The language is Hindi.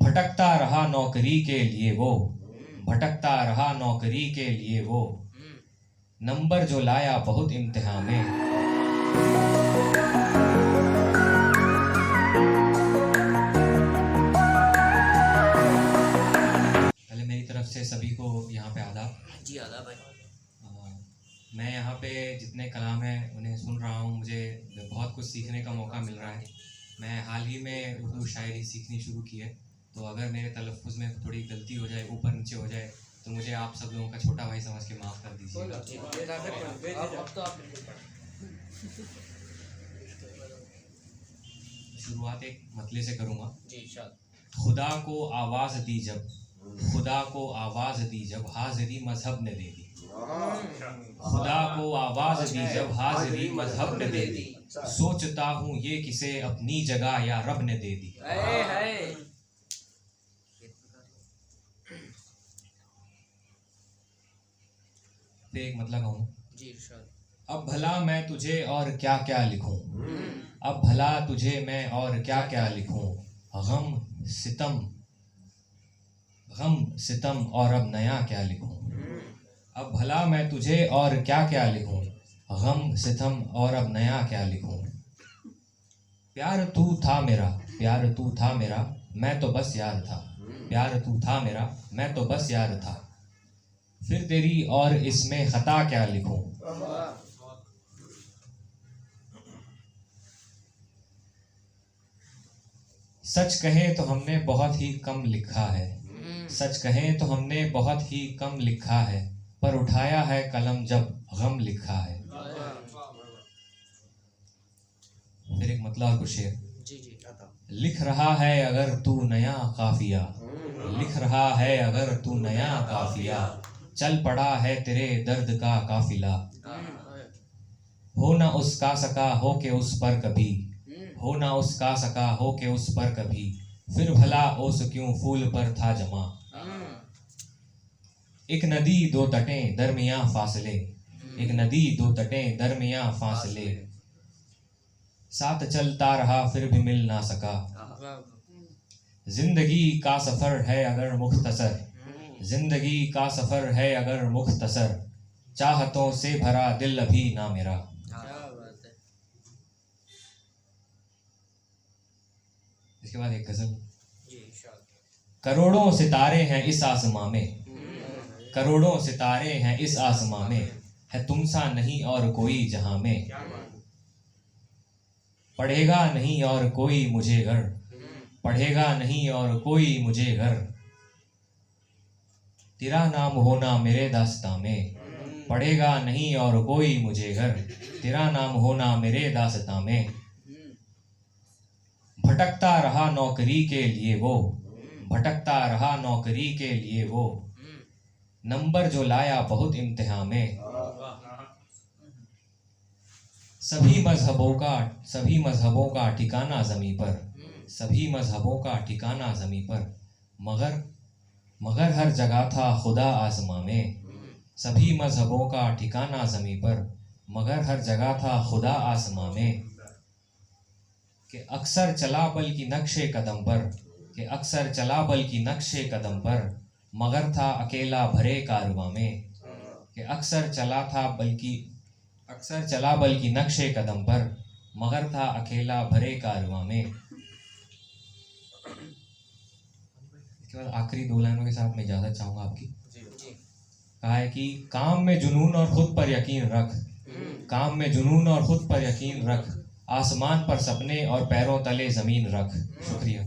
भटकता रहा नौकरी के लिए वो, भटकता रहा नौकरी के लिए वो, नंबर जो लाया बहुत इम्तिहान में। पहले मेरी तरफ से सभी को यहाँ पे आदाब। जी आदाब भाई। मैं यहाँ पे जितने कलाम हैं उन्हें सुन रहा हूँ, मुझे बहुत कुछ सीखने का मौका मिल रहा है। मैं हाल ही में उर्दू शायरी सीखनी शुरू की है, तो अगर मेरे तलफ़ुज़ में थोड़ी गलती हो जाए, ऊपर नीचे हो जाए, तो मुझे आप सब लोगों का छोटा भाई समझ के माफ़ कर दीजिए। शुरुआत एक मतले से करूँगा। खुदा को आवाज़ दी जब, खुदा को आवाज़ दी जब हाज़िरी मजहब ने दे दी, खुदा को आवाज़ दी जब हाज़िरी मजहब ने दे दी, सोचता हूँ ये किसे अपनी जगह या रब ने दे दी। फिर एक मतलब कहूँ। अब भला मैं तुझे और क्या क्या लिखूं, अब भला तुझे मैं और क्या क्या लिखूं, गम सितम और अब नया क्या लिखूं। अब भला मैं तुझे और क्या क्या लिखूं, गम सितम और अब नया क्या लिखूं। प्यार तू था मेरा, प्यार तू था मेरा, मैं तो बस यार था, प्यार तू था मेरा, मैं तो बस यार था। फिर तेरी और इसमें खता क्या लिखूं। सच कहें तो हमने बहुत ही कम लिखा है, सच कहें तो हमने बहुत ही कम लिखा है, पर उठाया है कलम जब गम लिखा है। फिर एक मतलब और कुछ शेर। लिख रहा है अगर तू नया काफिया, लिख रहा है अगर तू नया काफिया, चल पड़ा है तेरे दर्द का काफिला। हो ना उसका सका हो के उस पर कभी, हो ना उसका सका हो के उस पर कभी, फिर भला ओस क्यों फूल पर था जमा। एक नदी दो तटें दरमियां फासले, एक नदी दो तटें दरमियां फासले, साथ चलता रहा फिर भी मिल ना सका। जिंदगी का सफर है अगर मुख्तसर, जिंदगी का सफर है अगर मुख्तसर, चाहतों से भरा दिल अभी ना मेरा। इसके बाद एक गजल। करोड़ों सितारे हैं इस आसमां में, करोड़ों सितारे हैं इस आसमां में, है तुम सा नहीं और कोई जहां में। पढ़ेगा नहीं और कोई मुझे घर, पढ़ेगा नहीं और कोई मुझे घर, तेरा नाम होना मेरे दास्तां में। पढ़ेगा नहीं और कोई मुझे घर, तेरा नाम होना मेरे दास्तां में। भटकता रहा नौकरी के लिए वो, भटकता रहा नौकरी के लिए वो, नंबर जो लाया बहुत इम्तिहान में। सभी मजहबों का ठिकाना ज़मीं पर, सभी मजहबों का ठिकाना ज़मीं पर, मगर हर जगह था खुदा आसमां में। सभी मजहबों का ठिकाना ज़मीं पर, मगर हर जगह था खुदा आसमां में। कि अक्सर चला बल की नक्शे कदम पर, कि अक्सर चला बल की नक्शे कदम पर, मगर था अकेला भरे कारवां में। कि अक्सर चला बल की नक्शे कदम पर, मगर था अकेला भरे कारवां में। इसके बाद आखिरी दो लाइनों के साथ मैं इजाजत चाहूंगा आपकी। कहा है कि काम में जुनून और खुद पर यकीन रख, काम में जुनून और खुद पर यकीन रख, आसमान पर सपने और पैरों तले जमीन रख। शुक्रिया।